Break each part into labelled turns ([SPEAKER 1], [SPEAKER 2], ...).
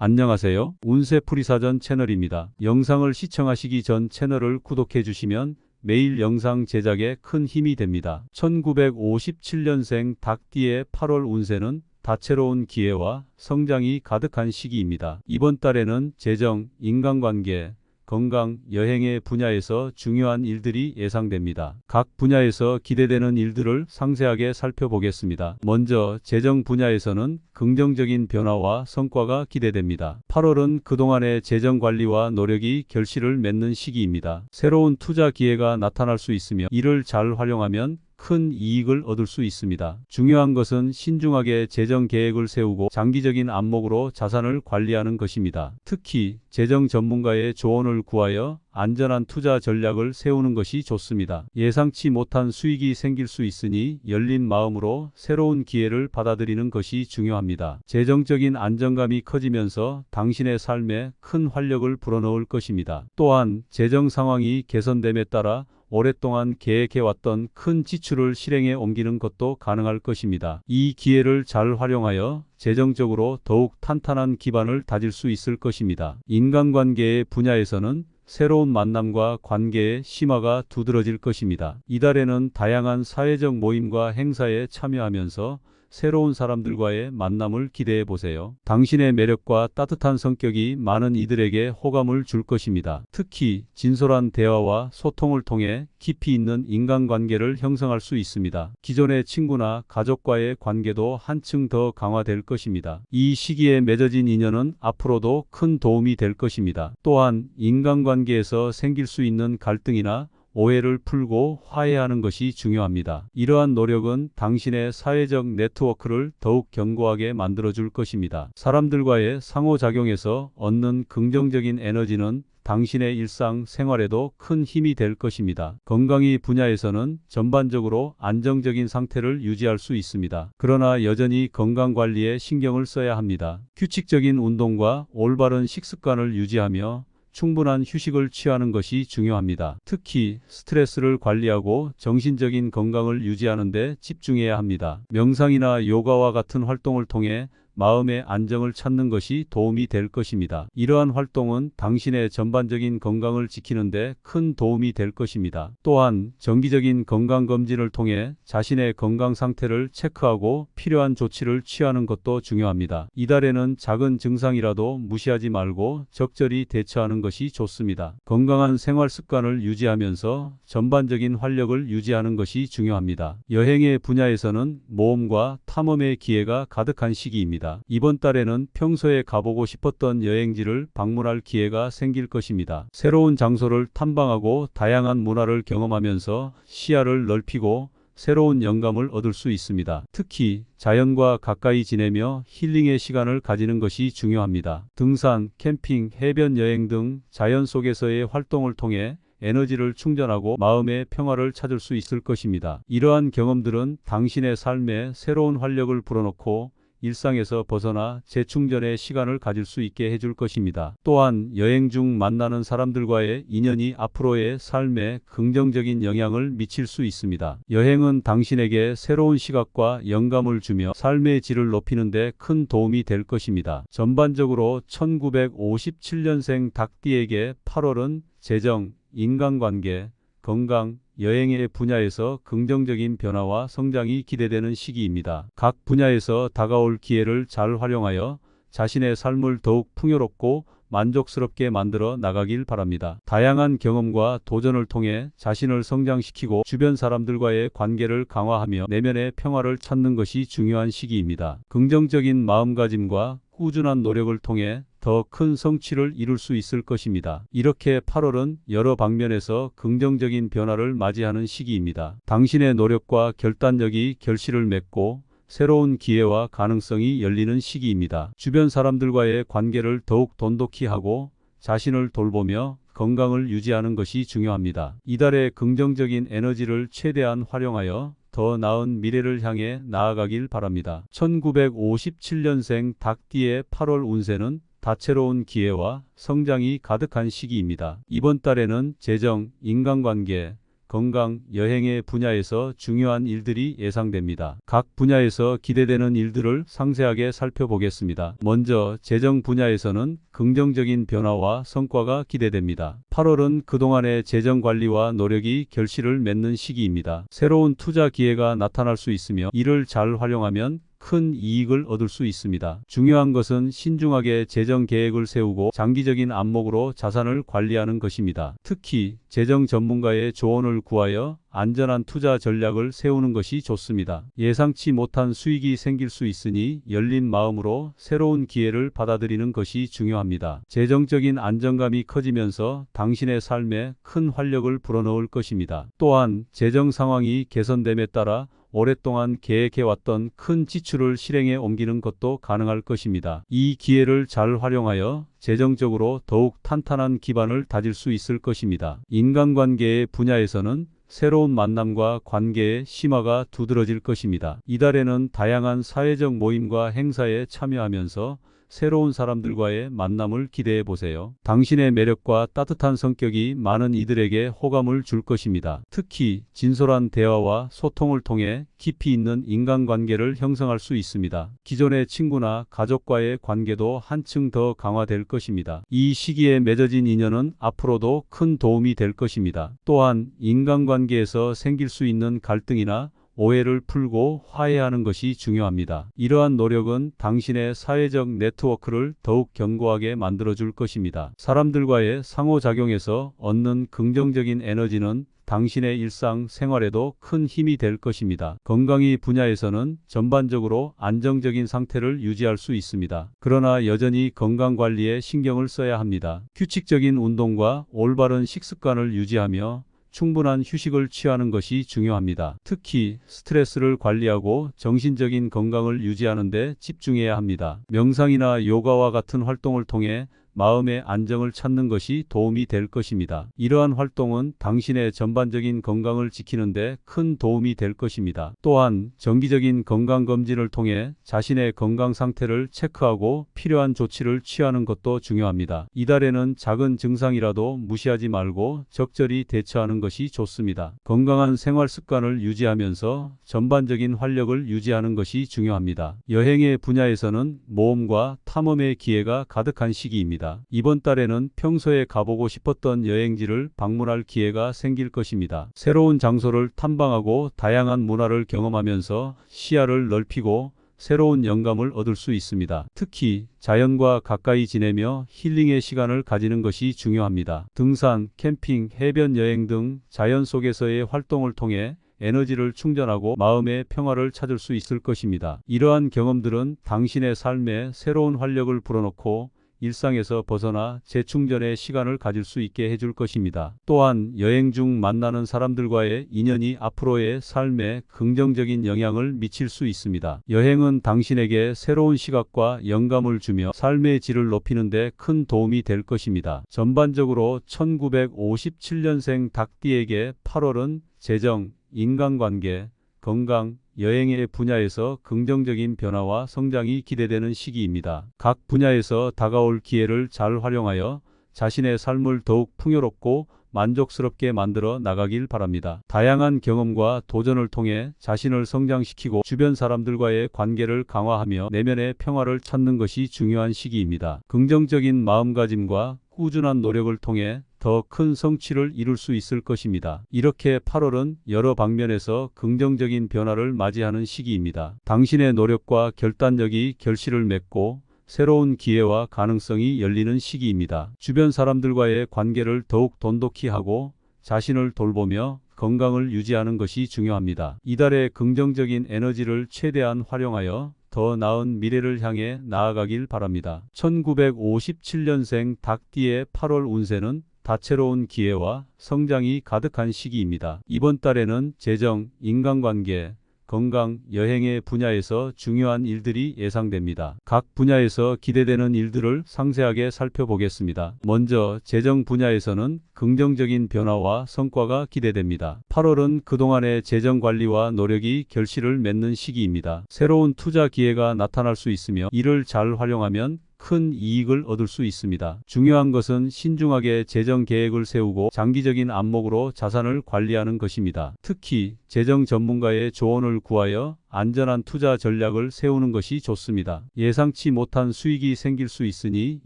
[SPEAKER 1] 안녕하세요. 운세풀이사전 채널입니다. 영상을 시청하시기 전 채널을 구독해 주시면 매일 영상 제작에 큰 힘이 됩니다. 1957년생 닭띠의 8월 운세는 다채로운 기회와 성장이 가득한 시기입니다. 이번 달에는 재정, 인간관계, 건강, 여행의 분야에서 중요한 일들이 예상됩니다. 각 분야에서 기대되는 일들을 상세하게 살펴보겠습니다. 먼저 재정 분야에서는 긍정적인 변화와 성과가 기대됩니다. 8월은 그동안의 재정 관리와 노력이 결실을 맺는 시기입니다. 새로운 투자 기회가 나타날 수 있으며 이를 잘 활용하면 큰 이익을 얻을 수 있습니다. 중요한 것은 신중하게 재정 계획을 세우고 장기적인 안목으로 자산을 관리하는 것입니다. 특히 재정 전문가의 조언을 구하여 안전한 투자 전략을 세우는 것이 좋습니다. 예상치 못한 수익이 생길 수 있으니 열린 마음으로 새로운 기회를 받아들이는 것이 중요합니다. 재정적인 안정감이 커지면서 당신의 삶에 큰 활력을 불어넣을 것입니다. 또한 재정 상황이 개선됨에 따라 오랫동안 계획해왔던 큰 지출을 실행에 옮기는 것도 가능할 것입니다. 이 기회를 잘 활용하여 재정적으로 더욱 탄탄한 기반을 다질 수 있을 것입니다. 인간관계의 분야에서는 새로운 만남과 관계의 심화가 두드러질 것입니다. 이달에는 다양한 사회적 모임과 행사에 참여하면서 새로운 사람들과의 만남을 기대해 보세요. 당신의 매력과 따뜻한 성격이 많은 이들에게 호감을 줄 것입니다. 특히 진솔한 대화와 소통을 통해 깊이 있는 인간관계를 형성할 수 있습니다. 기존의 친구나 가족과의 관계도 한층 더 강화될 것입니다. 이 시기에 맺어진 인연은 앞으로도 큰 도움이 될 것입니다. 또한 인간관계에서 생길 수 있는 갈등이나 오해를 풀고 화해하는 것이 중요합니다. 이러한 노력은 당신의 사회적 네트워크를 더욱 견고하게 만들어줄 것입니다. 사람들과의 상호작용에서 얻는 긍정적인 에너지는 당신의 일상 생활에도 큰 힘이 될 것입니다. 건강의 분야에서는 전반적으로 안정적인 상태를 유지할 수 있습니다. 그러나 여전히 건강관리에 신경을 써야 합니다. 규칙적인 운동과 올바른 식습관을 유지하며 충분한 휴식을 취하는 것이 중요합니다. 특히 스트레스를 관리하고 정신적인 건강을 유지하는 데 집중해야 합니다. 명상이나 요가와 같은 활동을 통해 마음의 안정을 찾는 것이 도움이 될 것입니다. 이러한 활동은 당신의 전반적인 건강을 지키는 데 큰 도움이 될 것입니다. 또한 정기적인 건강검진을 통해 자신의 건강 상태를 체크하고 필요한 조치를 취하는 것도 중요합니다. 이달에는 작은 증상이라도 무시하지 말고 적절히 대처하는 것이 좋습니다. 건강한 생활 습관을 유지하면서 전반적인 활력을 유지하는 것이 중요합니다. 여행의 분야에서는 모험과 탐험의 기회가 가득한 시기입니다. 이번 달에는 평소에 가보고 싶었던 여행지를 방문할 기회가 생길 것입니다. 새로운 장소를 탐방하고 다양한 문화를 경험하면서 시야를 넓히고 새로운 영감을 얻을 수 있습니다. 특히 자연과 가까이 지내며 힐링의 시간을 가지는 것이 중요합니다. 등산, 캠핑, 해변 여행 등 자연 속에서의 활동을 통해 에너지를 충전하고 마음의 평화를 찾을 수 있을 것입니다. 이러한 경험들은 당신의 삶에 새로운 활력을 불어넣고 일상에서 벗어나 재충전의 시간을 가질 수 있게 해줄 것입니다. 또한 여행 중 만나는 사람들과의 인연이 앞으로의 삶에 긍정적인 영향을 미칠 수 있습니다. 여행은 당신에게 새로운 시각과 영감을 주며 삶의 질을 높이는 데 큰 도움이 될 것입니다. 전반적으로 1957년생 닭띠에게 8월은 재정, 인간관계, 건강, 여행의 분야에서 긍정적인 변화와 성장이 기대되는 시기입니다. 각 분야에서 다가올 기회를 잘 활용하여 자신의 삶을 더욱 풍요롭고 만족스럽게 만들어 나가길 바랍니다. 다양한 경험과 도전을 통해 자신을 성장시키고 주변 사람들과의 관계를 강화하며 내면의 평화를 찾는 것이 중요한 시기입니다. 긍정적인 마음가짐과 꾸준한 노력을 통해 더 큰 성취를 이룰 수 있을 것입니다. 이렇게 8월은 여러 방면에서 긍정적인 변화를 맞이하는 시기입니다. 당신의 노력과 결단력이 결실을 맺고 새로운 기회와 가능성이 열리는 시기입니다. 주변 사람들과의 관계를 더욱 돈독히 하고 자신을 돌보며 건강을 유지하는 것이 중요합니다. 이달의 긍정적인 에너지를 최대한 활용하여 더 나은 미래를 향해 나아가길 바랍니다. 1957년생 닭띠의 8월 운세는 다채로운 기회와 성장이 가득한 시기입니다. 이번 달에는 재정, 인간관계, 건강, 여행의 분야에서 중요한 일들이 예상됩니다. 각 분야에서 기대되는 일들을 상세하게 살펴보겠습니다. 먼저 재정 분야에서는 긍정적인 변화와 성과가 기대됩니다. 8월은 그동안의 재정 관리와 노력이 결실을 맺는 시기입니다. 새로운 투자 기회가 나타날 수 있으며 이를 잘 활용하면 큰 이익을 얻을 수 있습니다. 중요한 것은 신중하게 재정 계획을 세우고 장기적인 안목으로 자산을 관리하는 것입니다. 특히 재정 전문가의 조언을 구하여 안전한 투자 전략을 세우는 것이 좋습니다. 예상치 못한 수익이 생길 수 있으니 열린 마음으로 새로운 기회를 받아들이는 것이 중요합니다. 재정적인 안정감이 커지면서 당신의 삶에 큰 활력을 불어넣을 것입니다. 또한 재정 상황이 개선됨에 따라 오랫동안 계획해왔던 큰 지출을 실행에 옮기는 것도 가능할 것입니다. 이 기회를 잘 활용하여 재정적으로 더욱 탄탄한 기반을 다질 수 있을 것입니다. 인간관계의 분야에서는 새로운 만남과 관계의 심화가 두드러질 것입니다. 이달에는 다양한 사회적 모임과 행사에 참여하면서 새로운 사람들과의 만남을 기대해 보세요. 당신의 매력과 따뜻한 성격이 많은 이들에게 호감을 줄 것입니다. 특히 진솔한 대화와 소통을 통해 깊이 있는 인간관계를 형성할 수 있습니다. 기존의 친구나 가족과의 관계도 한층 더 강화될 것입니다. 이 시기에 맺어진 인연은 앞으로도 큰 도움이 될 것입니다. 또한 인간관계에서 생길 수 있는 갈등이나 오해를 풀고 화해하는 것이 중요합니다. 이러한 노력은 당신의 사회적 네트워크를 더욱 견고하게 만들어줄 것입니다. 사람들과의 상호작용에서 얻는 긍정적인 에너지는 당신의 일상 생활에도 큰 힘이 될 것입니다. 건강의 분야에서는 전반적으로 안정적인 상태를 유지할 수 있습니다. 그러나 여전히 건강관리에 신경을 써야 합니다. 규칙적인 운동과 올바른 식습관을 유지하며 충분한 휴식을 취하는 것이 중요합니다. 특히 스트레스를 관리하고 정신적인 건강을 유지하는 데 집중해야 합니다. 명상이나 요가와 같은 활동을 통해 마음의 안정을 찾는 것이 도움이 될 것입니다. 이러한 활동은 당신의 전반적인 건강을 지키는 데 큰 도움이 될 것입니다. 또한 정기적인 건강검진을 통해 자신의 건강 상태를 체크하고 필요한 조치를 취하는 것도 중요합니다. 이달에는 작은 증상이라도 무시하지 말고 적절히 대처하는 것이 좋습니다. 건강한 생활 습관을 유지하면서 전반적인 활력을 유지하는 것이 중요합니다. 여행의 분야에서는 모험과 탐험의 기회가 가득한 시기입니다. 이번 달에는 평소에 가보고 싶었던 여행지를 방문할 기회가 생길 것입니다. 새로운 장소를 탐방하고 다양한 문화를 경험하면서 시야를 넓히고 새로운 영감을 얻을 수 있습니다. 특히 자연과 가까이 지내며 힐링의 시간을 가지는 것이 중요합니다. 등산, 캠핑, 해변 여행 등 자연 속에서의 활동을 통해 에너지를 충전하고 마음의 평화를 찾을 수 있을 것입니다. 이러한 경험들은 당신의 삶에 새로운 활력을 불어넣고 일상에서 벗어나 재충전의 시간을 가질 수 있게 해줄 것입니다. 또한 여행 중 만나는 사람들과의 인연이 앞으로의 삶에 긍정적인 영향을 미칠 수 있습니다. 여행은 당신에게 새로운 시각과 영감을 주며 삶의 질을 높이는 데 큰 도움이 될 것입니다. 전반적으로 1957년생 닭띠에게 8월은 재정, 인간관계, 건강, 여행의 분야에서 긍정적인 변화와 성장이 기대되는 시기입니다. 각 분야에서 다가올 기회를 잘 활용하여 자신의 삶을 더욱 풍요롭고 만족스럽게 만들어 나가길 바랍니다. 다양한 경험과 도전을 통해 자신을 성장시키고 주변 사람들과의 관계를 강화하며 내면의 평화를 찾는 것이 중요한 시기입니다. 긍정적인 마음가짐과 꾸준한 노력을 통해 더 큰 성취를 이룰 수 있을 것입니다. 이렇게 8월은 여러 방면에서 긍정적인 변화를 맞이하는 시기입니다. 당신의 노력과 결단력이 결실을 맺고 새로운 기회와 가능성이 열리는 시기입니다. 주변 사람들과의 관계를 더욱 돈독히 하고 자신을 돌보며 건강을 유지하는 것이 중요합니다. 이달의 긍정적인 에너지를 최대한 활용하여 더 나은 미래를 향해 나아가길 바랍니다. 1957년생 닭띠의 8월 운세는 다채로운 기회와 성장이 가득한 시기입니다. 이번 달에는 재정, 인간관계, 건강, 여행의 분야에서 중요한 일들이 예상됩니다. 각 분야에서 기대되는 일들을 상세하게 살펴보겠습니다. 먼저 재정 분야에서는 긍정적인 변화와 성과가 기대됩니다. 8월은 그동안의 재정 관리와 노력이 결실을 맺는 시기입니다. 새로운 투자 기회가 나타날 수 있으며 이를 잘 활용하면 큰 이익을 얻을 수 있습니다. 중요한 것은 신중하게 재정 계획을 세우고 장기적인 안목으로 자산을 관리하는 것입니다. 특히 재정 전문가의 조언을 구하여 안전한 투자 전략을 세우는 것이 좋습니다. 예상치 못한 수익이 생길 수 있으니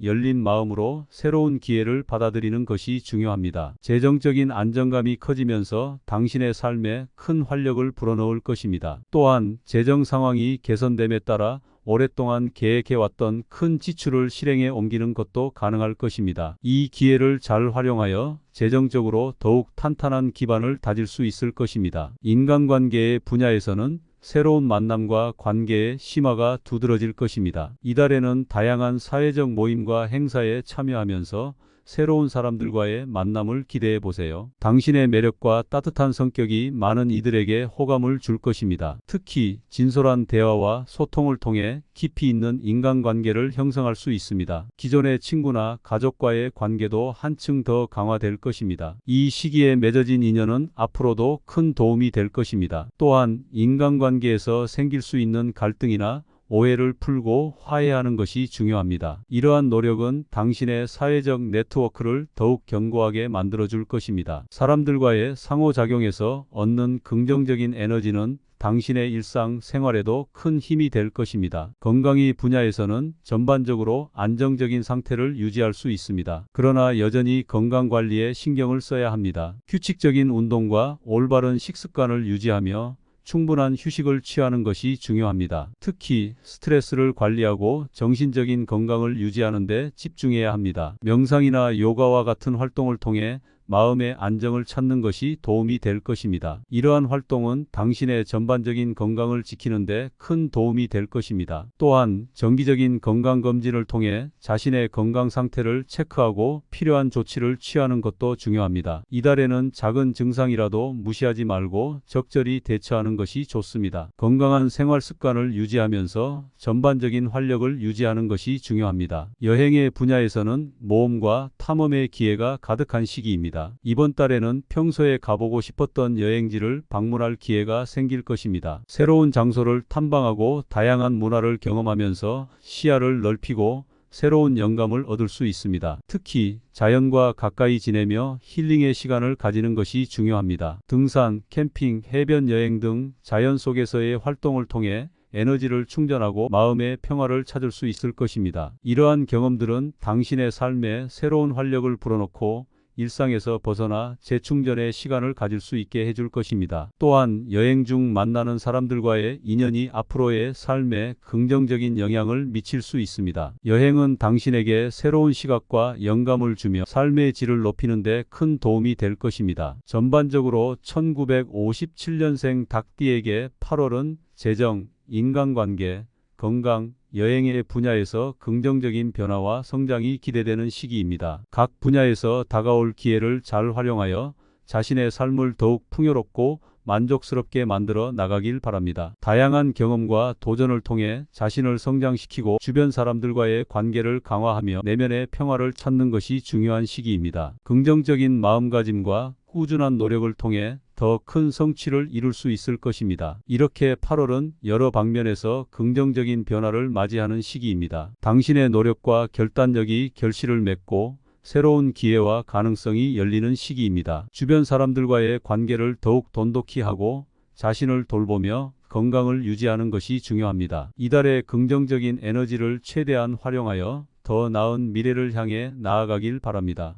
[SPEAKER 1] 열린 마음으로 새로운 기회를 받아들이는 것이 중요합니다. 재정적인 안정감이 커지면서 당신의 삶에 큰 활력을 불어넣을 것입니다. 또한 재정 상황이 개선됨에 따라 오랫동안 계획해왔던 큰 지출을 실행에 옮기는 것도 가능할 것입니다. 이 기회를 잘 활용하여 재정적으로 더욱 탄탄한 기반을 다질 수 있을 것입니다. 인간관계의 분야에서는 새로운 만남과 관계의 심화가 두드러질 것입니다. 이달에는 다양한 사회적 모임과 행사에 참여하면서 새로운 사람들과의 만남을 기대해 보세요. 당신의 매력과 따뜻한 성격이 많은 이들에게 호감을 줄 것입니다. 특히 진솔한 대화와 소통을 통해 깊이 있는 인간관계를 형성할 수 있습니다. 기존의 친구나 가족과의 관계도 한층 더 강화될 것입니다. 이 시기에 맺어진 인연은 앞으로도 큰 도움이 될 것입니다. 또한 인간관계에서 생길 수 있는 갈등이나 오해를 풀고 화해하는 것이 중요합니다. 이러한 노력은 당신의 사회적 네트워크를 더욱 견고하게 만들어줄 것입니다. 사람들과의 상호작용에서 얻는 긍정적인 에너지는 당신의 일상 생활에도 큰 힘이 될 것입니다. 건강의 분야에서는 전반적으로 안정적인 상태를 유지할 수 있습니다. 그러나 여전히 건강관리에 신경을 써야 합니다. 규칙적인 운동과 올바른 식습관을 유지하며 충분한 휴식을 취하는 것이 중요합니다. 특히 스트레스를 관리하고 정신적인 건강을 유지하는 데 집중해야 합니다. 명상이나 요가와 같은 활동을 통해 마음의 안정을 찾는 것이 도움이 될 것입니다. 이러한 활동은 당신의 전반적인 건강을 지키는 데 큰 도움이 될 것입니다. 또한 정기적인 건강검진을 통해 자신의 건강 상태를 체크하고 필요한 조치를 취하는 것도 중요합니다. 이달에는 작은 증상이라도 무시하지 말고 적절히 대처하는 것이 좋습니다. 건강한 생활 습관을 유지하면서 전반적인 활력을 유지하는 것이 중요합니다. 여행의 분야에서는 모험과 탐험의 기회가 가득한 시기입니다. 이번 달에는 평소에 가보고 싶었던 여행지를 방문할 기회가 생길 것입니다. 새로운 장소를 탐방하고 다양한 문화를 경험하면서 시야를 넓히고 새로운 영감을 얻을 수 있습니다. 특히 자연과 가까이 지내며 힐링의 시간을 가지는 것이 중요합니다. 등산, 캠핑, 해변 여행 등 자연 속에서의 활동을 통해 에너지를 충전하고 마음의 평화를 찾을 수 있을 것입니다. 이러한 경험들은 당신의 삶에 새로운 활력을 불어넣고 일상에서 벗어나 재충전의 시간을 가질 수 있게 해줄 것입니다. 또한 여행 중 만나는 사람들과의 인연이 앞으로의 삶에 긍정적인 영향을 미칠 수 있습니다. 여행은 당신에게 새로운 시각과 영감을 주며 삶의 질을 높이는 데 큰 도움이 될 것입니다. 전반적으로 1957년생 닭띠에게 8월은 재정, 인간관계, 건강, 여행의 분야에서 긍정적인 변화와 성장이 기대되는 시기입니다. 각 분야에서 다가올 기회를 잘 활용하여 자신의 삶을 더욱 풍요롭고 만족스럽게 만들어 나가길 바랍니다. 다양한 경험과 도전을 통해 자신을 성장시키고 주변 사람들과의 관계를 강화하며 내면의 평화를 찾는 것이 중요한 시기입니다. 긍정적인 마음가짐과 꾸준한 노력을 통해 더 큰 성취를 이룰 수 있을 것입니다. 이렇게 8월은 여러 방면에서 긍정적인 변화를 맞이하는 시기입니다. 당신의 노력과 결단력이 결실을 맺고 새로운 기회와 가능성이 열리는 시기입니다. 주변 사람들과의 관계를 더욱 돈독히 하고 자신을 돌보며 건강을 유지하는 것이 중요합니다. 이달의 긍정적인 에너지를 최대한 활용하여 더 나은 미래를 향해 나아가길 바랍니다.